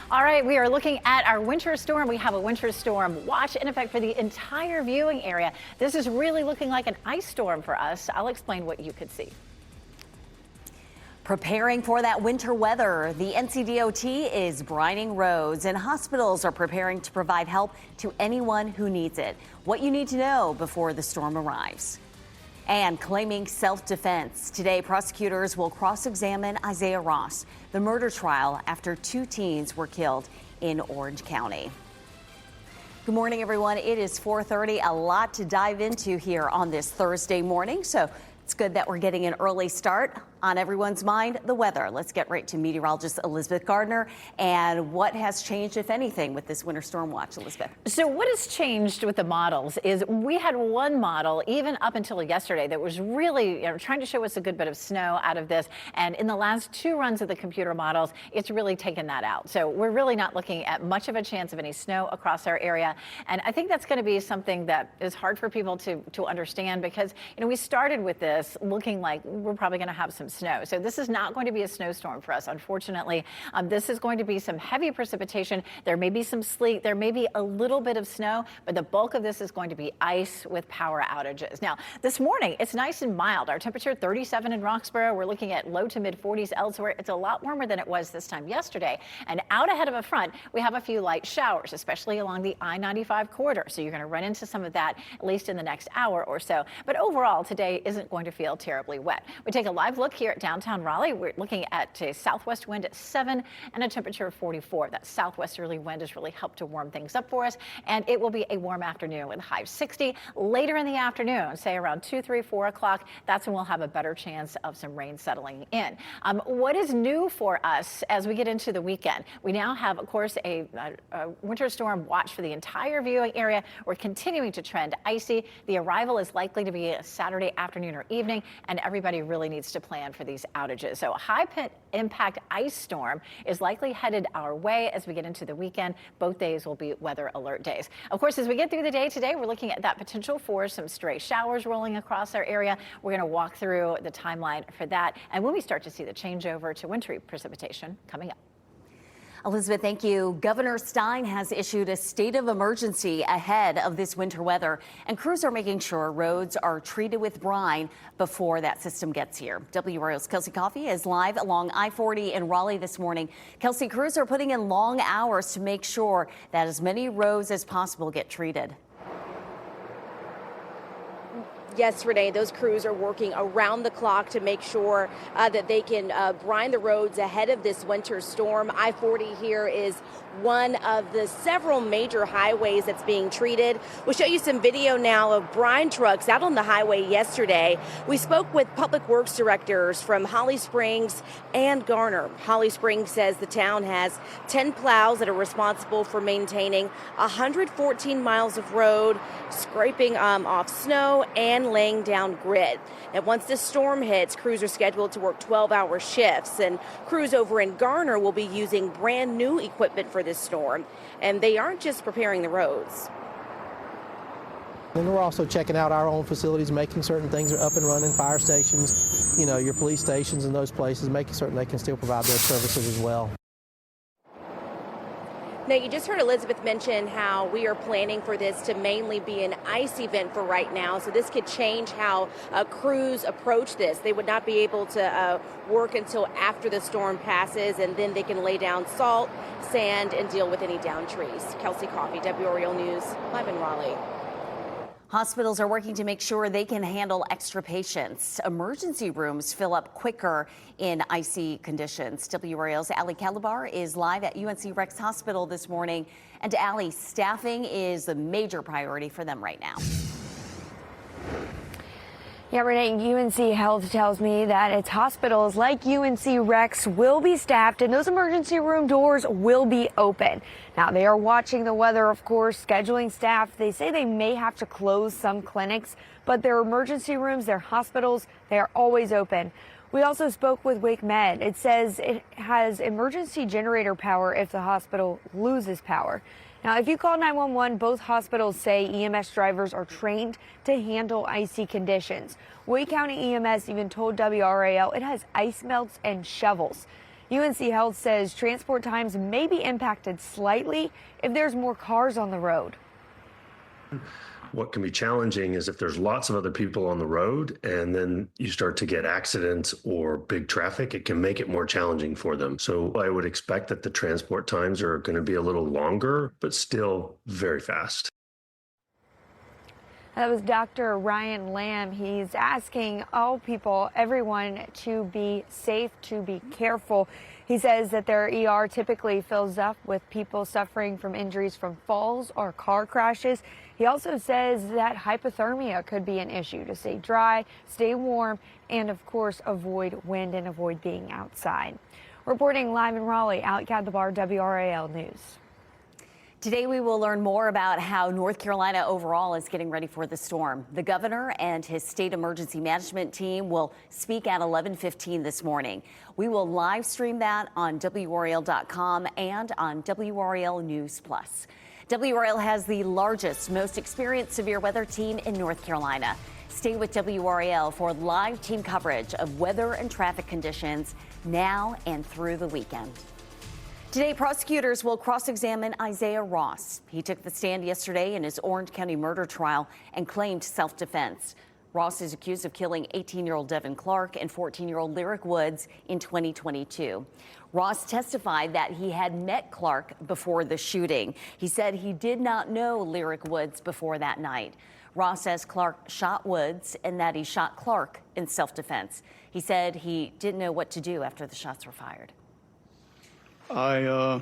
All right, we are looking at our winter storm. We have a winter storm watch in effect for the entire viewing area. This is really looking like an ice storm for us. I'll explain what you could see. Preparing for that winter weather, the NCDOT is brining roads and hospitals are preparing to provide help to anyone who needs it. What you need to know before the storm arrives. And claiming self-defense. Today, prosecutors will cross-examine Isaiah Ross, the murder trial after 2 teens were killed in Orange County. Good morning, everyone. It is 4:30. A lot to dive into here on this Thursday morning, so it's good that we're getting an early start. On everyone's mind, the weather. Let's get right to meteorologist Elizabeth Gardner and what has changed, if anything, with this winter storm watch, Elizabeth. So what has changed with the models is we had one model even up until yesterday that was really trying to show us a good bit of snow out of this. And in the last 2 runs of the computer models, it's really taken that out. So we're really not looking at much of a chance of any snow across our area. And I think that's going to be something that is hard for people to understand because, we started with this looking like we're probably going to have some snow. So this is not going to be a snowstorm for us, unfortunately. This is going to be some heavy precipitation. There may be some sleet. There may be a little bit of snow, but the bulk of this is going to be ice with power outages. Now, this morning, it's nice and mild. Our temperature 37 in Roxborough. We're looking at low to mid 40s elsewhere. It's a lot warmer than it was this time yesterday. And out ahead of a front, we have a few light showers, especially along the I-95 corridor. So you're going to run into some of that, at least in the next hour or so. But overall, today isn't going to feel terribly wet. We take a live look here at downtown Raleigh. We're looking at a southwest wind at 7 and a temperature of 44. That southwesterly wind has really helped to warm things up for us, and it will be a warm afternoon with a high of 60. Later in the afternoon, say around 2, 3, 4 o'clock, that's when we'll have a better chance of some rain settling in. What is new for us as we get into the weekend? We now have, of course, a winter storm watch for the entire viewing area. We're continuing to trend icy. The arrival is likely to be a Saturday afternoon or evening, and everybody really needs to plan for these outages. So a high impact ice storm is likely headed our way as we get into the weekend. Both days will be weather alert days. Of course, as we get through the day today, we're looking at that potential for some stray showers rolling across our area. We're going to walk through the timeline for that. And when we start to see the changeover to wintry precipitation coming up. Elizabeth, thank you. Governor Stein has issued a state of emergency ahead of this winter weather, and crews are making sure roads are treated with brine before that system gets here. WRAL's Kelsey Coffey is live along I-40 in Raleigh this morning. Kelsey, crews are putting in long hours to make sure that as many roads as possible get treated. Yes, Renee, those crews are working around the clock to make sure that they can brine the roads ahead of this winter storm. I-40 here is one of the several major highways that's being treated. We'll show you some video now of brine trucks out on the highway yesterday. We spoke with public works directors from Holly Springs and Garner. Holly Springs says the town has 10 plows that are responsible for maintaining 114 miles of road, scraping off snow and laying down grit. And once this storm hits, crews are scheduled to work 12-hour shifts, and crews over in Garner will be using brand new equipment for this storm. And they aren't just preparing the roads. And we're also checking out our own facilities, making certain things are up and running, fire stations, your police stations and those places, making certain they can still provide their services as well. Now, you just heard Elizabeth mention how we are planning for this to mainly be an ice event for right now. So this could change how crews approach this. They would not be able to work until after the storm passes, and then they can lay down salt, sand, and deal with any downed trees. Kelsey Coffey, WRAL News, live in Raleigh. Hospitals are working to make sure they can handle extra patients. Emergency rooms fill up quicker in icy conditions. WRAL's Ali Calabar is live at UNC Rex Hospital this morning. And Ali, staffing is a major priority for them right now. Yeah, Renee, UNC Health tells me that its hospitals like UNC Rex will be staffed and those emergency room doors will be open. Now, they are watching the weather, of course, scheduling staff. They say they may have to close some clinics, but their emergency rooms, their hospitals, they are always open. We also spoke with Wake Med. It says it has emergency generator power if the hospital loses power. Now, if you call 911, both hospitals say EMS drivers are trained to handle icy conditions. Wake County EMS even told WRAL it has ice melts and shovels. UNC Health says transport times may be impacted slightly if there's more cars on the road. What can be challenging is if there's lots of other people on the road and then you start to get accidents or big traffic, it can make it more challenging for them. So I would expect that the transport times are going to be a little longer, but still very fast. That was Dr. Ryan Lamb. He's asking all people, everyone, to be safe, to be careful. He says that their ER typically fills up with people suffering from injuries from falls or car crashes. He also says that hypothermia could be an issue. To stay dry, stay warm, and of course, avoid wind and avoid being outside. Reporting live in Raleigh, Alec Kadlabar, WRAL News. Today, we will learn more about how North Carolina overall is getting ready for the storm. The governor and his state emergency management team will speak at 11:15 this morning. We will live stream that on WRAL.com and on WRAL News Plus. WRAL has the largest, most experienced severe weather team in North Carolina. Stay with WRAL for live team coverage of weather and traffic conditions now and through the weekend. Today, prosecutors will cross-examine Isaiah Ross. He took the stand yesterday in his Orange County murder trial and claimed self-defense. Ross is accused of killing 18-year-old Devin Clark and 14-year-old Lyric Woods in 2022. Ross testified that he had met Clark before the shooting. He said he did not know Lyric Woods before that night. Ross says Clark shot Woods and that he shot Clark in self-defense. He said he didn't know what to do after the shots were fired. I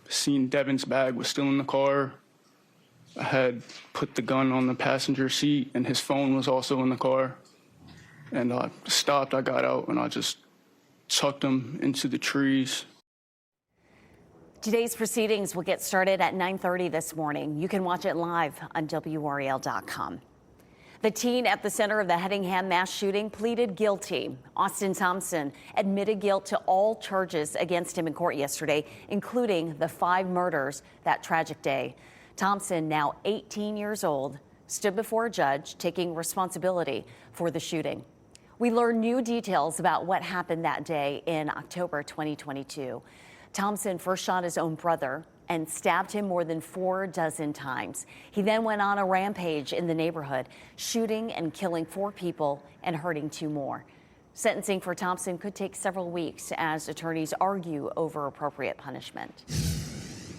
seen Devin's bag was still in the car. I had put the gun on the passenger seat and his phone was also in the car. And I stopped, I got out, and I just tucked him into the trees. Today's proceedings will get started at 9:30 this morning. You can watch it live on WRAL.com. The teen at the center of the Hedingham mass shooting pleaded guilty. Austin Thompson admitted guilt to all charges against him in court yesterday, including the 5 murders that tragic day. Thompson, now 18 years old, stood before a judge taking responsibility for the shooting. We learned new details about what happened that day in October 2022. Thompson first shot his own brother and stabbed him more than 4 dozen times. He then went on a rampage in the neighborhood, shooting and killing 4 people and hurting 2 more. Sentencing for Thompson could take several weeks as attorneys argue over appropriate punishment.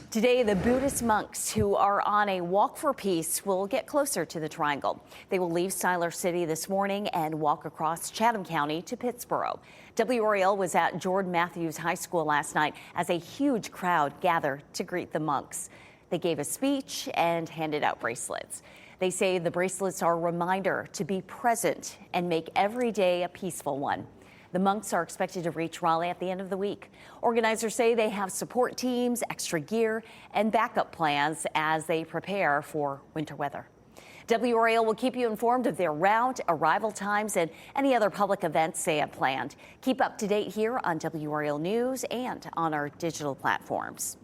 Today, the Buddhist monks who are on a walk for peace will get closer to the Triangle. They will leave Siler City this morning and walk across Chatham County to Pittsboro. WRAL was at Jordan Matthews High School last night as a huge crowd gathered to greet the monks. They gave a speech and handed out bracelets. They say the bracelets are a reminder to be present and make every day a peaceful one. The monks are expected to reach Raleigh at the end of the week. Organizers say they have support teams, extra gear, and backup plans as they prepare for winter weather. WRAL will keep you informed of their route, arrival times, and any other public events they have planned. Keep up to date here on WRAL News and on our digital platforms.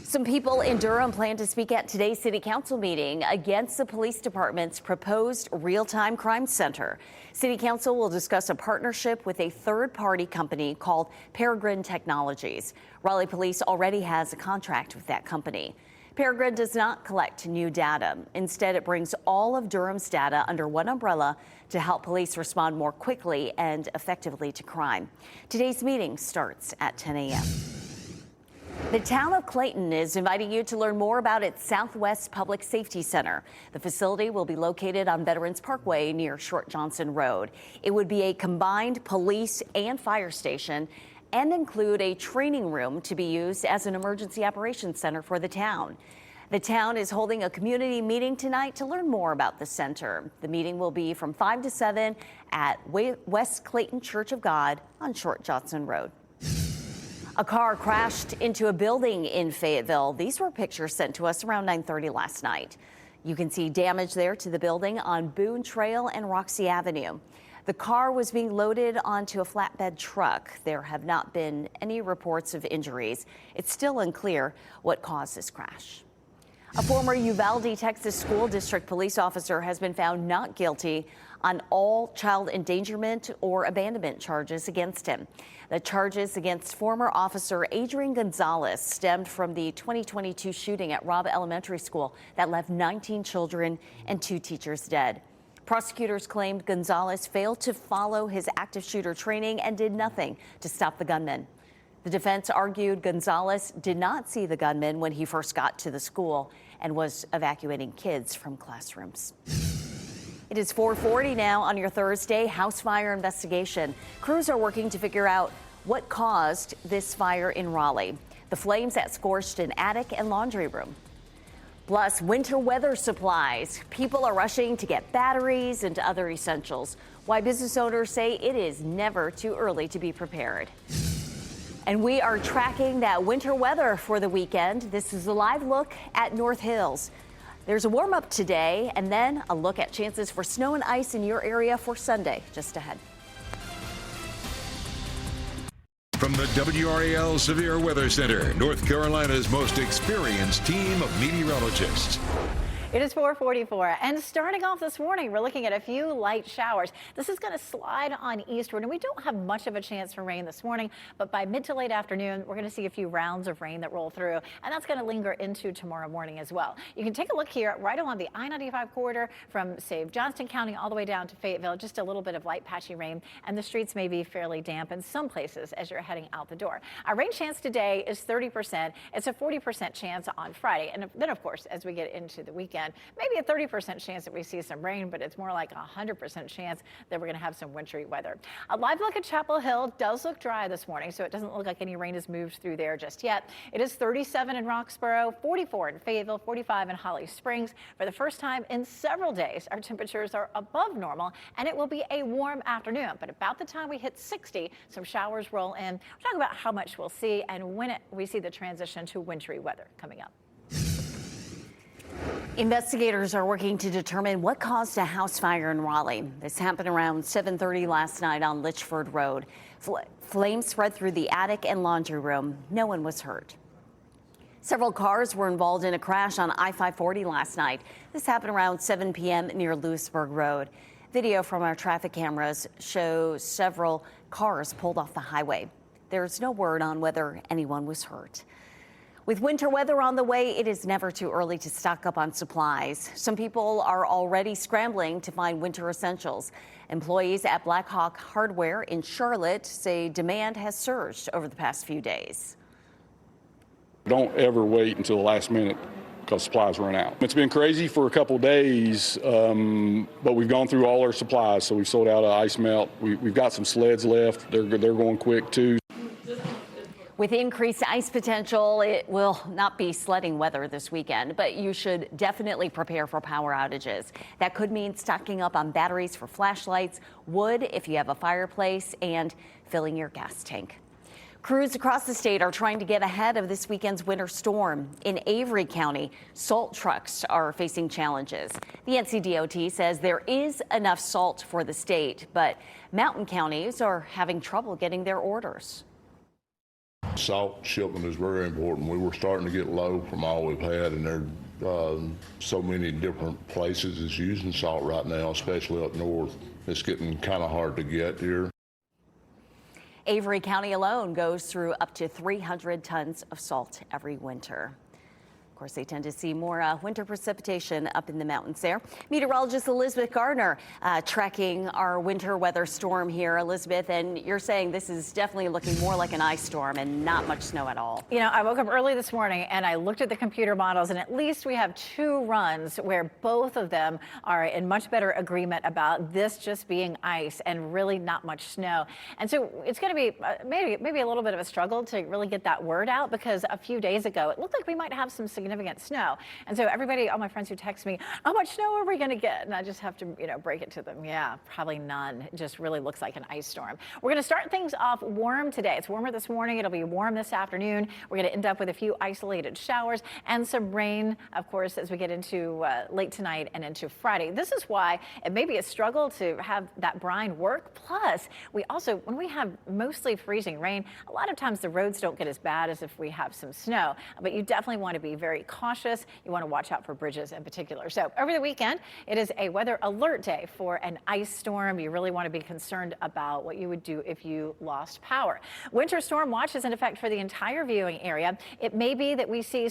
Some people in Durham plan to speak at today's city council meeting against the police department's proposed real-time crime center. City council will discuss a partnership with a third-party company called Peregrine Technologies. Raleigh Police already has a contract with that company. Peregrine does not collect new data. Instead, it brings all of Durham's data under one umbrella to help police respond more quickly and effectively to crime. Today's meeting starts at 10 a.m. The town of Clayton is inviting you to learn more about its Southwest Public Safety Center. The facility will be located on Veterans Parkway near Short Johnson Road. It would be a combined police and fire station and include a training room to be used as an emergency operations center for the town. The town is holding a community meeting tonight to learn more about the center. The meeting will be from 5 to 7 at West Clayton Church of God on Short Johnson Road. A car crashed into a building in Fayetteville. These were pictures sent to us around 9:30 last night. You can see damage there to the building on Boone Trail and Roxy Avenue. The car was being loaded onto a flatbed truck. There have not been any reports of injuries. It's still unclear what caused this crash. A former Uvalde, Texas school district police officer has been found not guilty on all child endangerment or abandonment charges against him. The charges against former officer Adrian Gonzalez stemmed from the 2022 shooting at Robb Elementary School that left 19 children and 2 teachers dead. Prosecutors claimed Gonzalez failed to follow his active shooter training and did nothing to stop the gunman. The defense argued Gonzalez did not see the gunman when he first got to the school and was evacuating kids from classrooms. It is 4:40 now on your Thursday. House fire investigation. Crews are working to figure out what caused this fire in Raleigh. The flames that scorched an attic and laundry room. Plus, winter weather supplies. People are rushing to get batteries and other essentials. Why business owners say it is never too early to be prepared. And we are tracking that winter weather for the weekend. This is a live look at North Hills. There's a warm up today and then a look at chances for snow and ice in your area for Sunday just ahead. From the WRAL Severe Weather Center, North Carolina's most experienced team of meteorologists. It is 4:44, and starting off this morning, we're looking at a few light showers. This is going to slide on eastward, and we don't have much of a chance for rain this morning, but by mid to late afternoon, we're going to see a few rounds of rain that roll through, and that's going to linger into tomorrow morning as well. You can take a look here right along the I-95 corridor from, say, Johnston County all the way down to Fayetteville, just a little bit of light patchy rain, and the streets may be fairly damp in some places as you're heading out the door. Our rain chance today is 30%. It's a 40% chance on Friday, and then, of course, as we get into the weekend, maybe a 30% chance that we see some rain, but it's more like a 100% chance that we're going to have some wintry weather. A live look at Chapel Hill does look dry this morning, so it doesn't look like any rain has moved through there just yet. It is 37 in Roxborough, 44 in Fayetteville, 45 in Holly Springs. For the first time in several days, our temperatures are above normal, and it will be a warm afternoon. But about the time we hit 60, some showers roll in. We're talking about how much we'll see and when we see the transition to wintry weather coming up. Investigators are working to determine what caused a house fire in Raleigh. This happened around 7:30 last night on Litchford Road. Flames spread through the attic and laundry room. No one was hurt. Several cars were involved in a crash on I-540 last night. This happened around 7 p.m. near Lewisburg Road. Video from our traffic cameras shows several cars pulled off the highway. There's no word on whether anyone was hurt. With winter weather on the way, it is never too early to stock up on supplies. Some people are already scrambling to find winter essentials. Employees at Black Hawk Hardware in Charlotte say demand has surged over the past few days. Don't ever wait until the last minute because supplies run out. It's been crazy for a couple days, but we've gone through all our supplies. So we've sold out of ice melt. We've got some sleds left. They're going quick too. With increased ice potential, it will not be sledding weather this weekend, but you should definitely prepare for power outages. That could mean stocking up on batteries for flashlights, wood if you have a fireplace, and filling your gas tank. Crews across the state are trying to get ahead of this weekend's winter storm. In Avery County, salt trucks are facing challenges. The NCDOT says there is enough salt for the state, but mountain counties are having trouble getting their orders. Salt shipment is very important. We were starting to get low from all we've had, and there are so many different places that's using salt right now, especially up north. It's getting kind of hard to get here. Avery County alone goes through up to 300 tons of salt every winter. Of course, they tend to see more winter precipitation up in the mountains there. Meteorologist Elizabeth Gardner tracking our winter weather storm here, Elizabeth, and you're saying this is definitely looking more like an ice storm and not much snow at all. You know, I woke up early this morning and I looked at the computer models, and at least we have 2 runs where both of them are in much better agreement about this just being ice and really not much snow. And so it's going to be maybe a little bit of a struggle to really get that word out, because a few days ago it looked like we might have some significant snow. And so everybody, all my friends who text me, how much snow are we going to get? And I just have to, break it to them. Yeah, probably none. It just really looks like an ice storm. We're going to start things off warm today. It's warmer this morning. It'll be warm this afternoon. We're going to end up with a few isolated showers and some rain, of course, as we get into late tonight and into Friday. This is why it may be a struggle to have that brine work. Plus, we also, when we have mostly freezing rain, a lot of times the roads don't get as bad as if we have some snow. But you definitely want to be very very cautious. You want to watch out for bridges in particular. So over the weekend, it is a weather alert day for an ice storm. You really want to be concerned about what you would do if you lost power. Winter storm watch is in effect for the entire viewing area. It may be that we see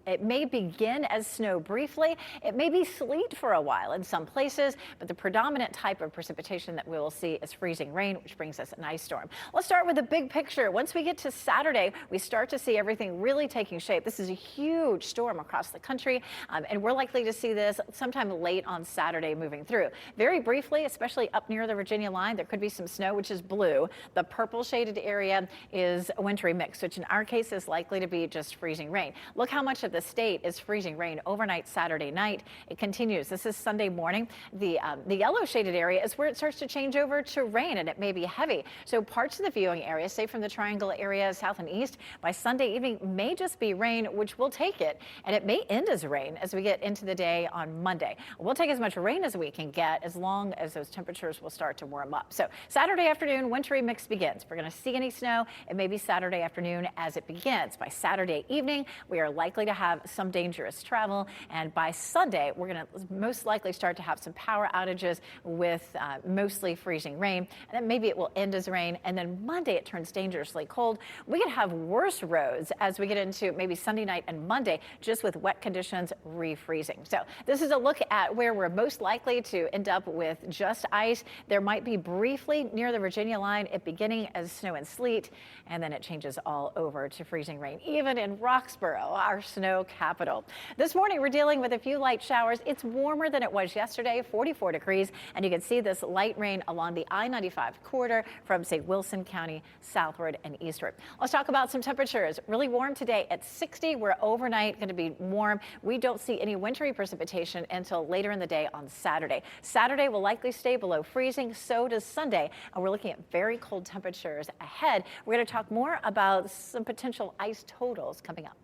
it may begin as snow briefly. It may be sleet for a while in some places, but the predominant type of precipitation that we will see is freezing rain, which brings us an ice storm. Let's start with the big picture. Once we get to Saturday, we start to see everything really taking shape. This is a huge storm across the country, and we're likely to see this sometime late on Saturday moving through. Very briefly, especially up near the Virginia line, there could be some snow, which is blue. The purple shaded area is a wintry mix, which in our case is likely to be just freezing rain. Look how much of the state is freezing rain overnight Saturday night. It continues. This is Sunday morning. The yellow shaded area is where it starts to change over to rain, and it may be heavy. So parts of the viewing area, say from the Triangle area south and east, by Sunday evening may just be rain, which we'll take it, and it may end as rain as we get into the day on Monday. We'll take as much rain as we can get as long as those temperatures will start to warm up. So Saturday afternoon, wintry mix begins. If we're going to see any snow, it may be Saturday afternoon as it begins. By Saturday evening, we are likely to have some dangerous travel, and by Sunday, we're going to most likely start to have some power outages with mostly freezing rain, and then maybe it will end as rain, and then Monday it turns dangerously cold. We could have worse roads as we get into maybe Sunday night and Monday, just with wet conditions refreezing. So this is a look at where we're most likely to end up with just ice. There might be briefly near the Virginia line, it beginning as snow and sleet, and then it changes all over to freezing rain, even in Roxborough, our snow capital. This morning, we're dealing with a few light showers. It's warmer than it was yesterday, 44 degrees, and you can see this light rain along the I-95 corridor from, say, Wilson County southward and eastward. Let's talk about some temperatures. Really warm today at 60. We're overnight going to be warm. We don't see any wintry precipitation until later in the day on Saturday. Saturday will likely stay below freezing. So does Sunday, and we're looking at very cold temperatures ahead. We're going to talk more about some potential ice totals coming up.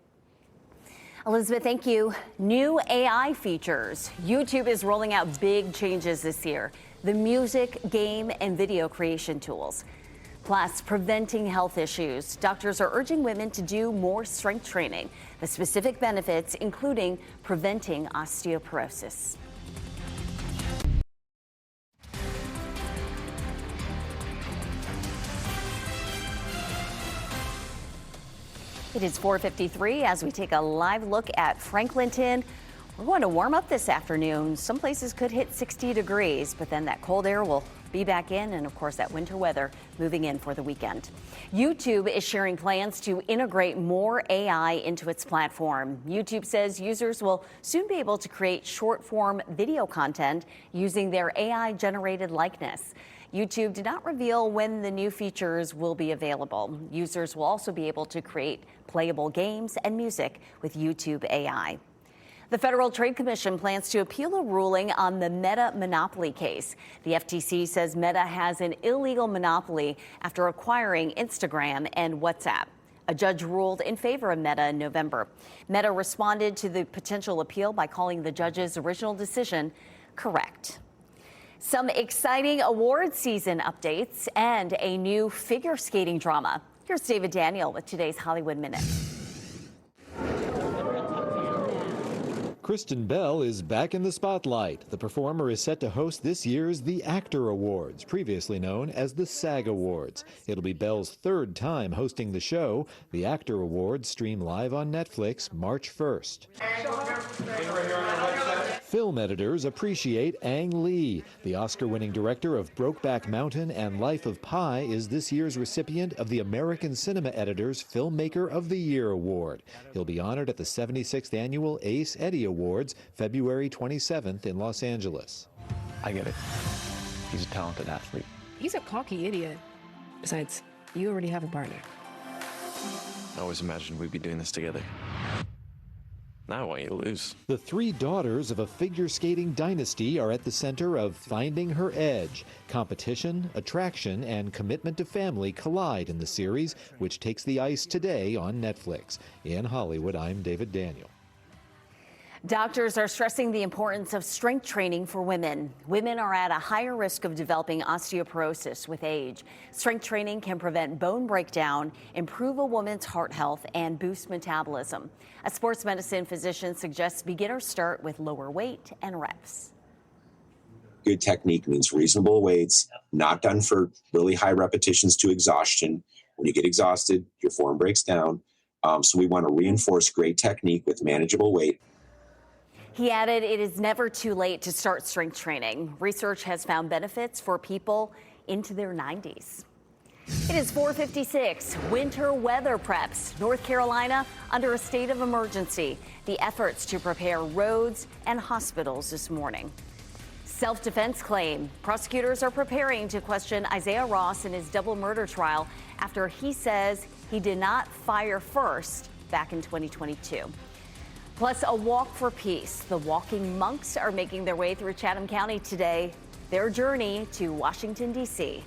Elizabeth, thank you. New AI features. YouTube is rolling out big changes this year. The music, game, and video creation tools. Plus, preventing health issues. Doctors are urging women to do more strength training. The specific benefits, including preventing osteoporosis. It is 4:53 as we take a live look at Franklinton. We're going to warm up this afternoon. Some places could hit 60 degrees, but then that cold air will be back in, and of course that winter weather moving in for the weekend. YouTube is sharing plans to integrate more AI into its platform. YouTube says users will soon be able to create short-form video content using their AI-generated likeness. YouTube did not reveal when the new features will be available. Users will also be able to create playable games and music with YouTube AI. The Federal Trade Commission plans to appeal a ruling on the Meta monopoly case. The FTC says Meta has an illegal monopoly after acquiring Instagram and WhatsApp. A judge ruled in favor of Meta in November. Meta responded to the potential appeal by calling the judge's original decision correct. Some exciting award season updates and a new figure skating drama. Here's David Daniel with today's Hollywood Minute. Kristen Bell is back in the spotlight. The performer is set to host this year's The Actor Awards, previously known as the SAG Awards. It'll be Bell's third time hosting the show. The Actor Awards stream live on Netflix March 1st. Film editors appreciate Ang Lee. The Oscar-winning director of Brokeback Mountain and Life of Pi is this year's recipient of the American Cinema Editors Filmmaker of the Year Award. He'll be honored at the 76th Annual Ace Eddie Awards, February 27th in Los Angeles. I get it. He's a talented athlete. He's a cocky idiot. Besides, you already have a partner. I always imagined we'd be doing this together. Now I want you to lose. The three daughters of a figure skating dynasty are at the center of Finding Her Edge. Competition, attraction, and commitment to family collide in the series, which takes the ice today on Netflix. In Hollywood, I'm David Daniel. Doctors are stressing the importance of strength training for women. Women are at a higher risk of developing osteoporosis with age. Strength training can prevent bone breakdown, improve a woman's heart health, and boost metabolism. A sports medicine physician suggests beginners start with lower weight and reps. Good technique means reasonable weights, not done for really high repetitions to exhaustion. When you get exhausted, your form breaks down. So we want to reinforce great technique with manageable weight. He added it is never too late to start strength training. Research has found benefits for people into their 90s. It is 4:56. Winter weather preps. North Carolina under a state of emergency. The efforts to prepare roads and hospitals this morning. Self-defense claim. Prosecutors are preparing to question Isaiah Ross in his double murder trial after he says he did not fire first back in 2022. Plus, a walk for peace. The walking monks are making their way through Chatham County today. Their journey to Washington, D.C.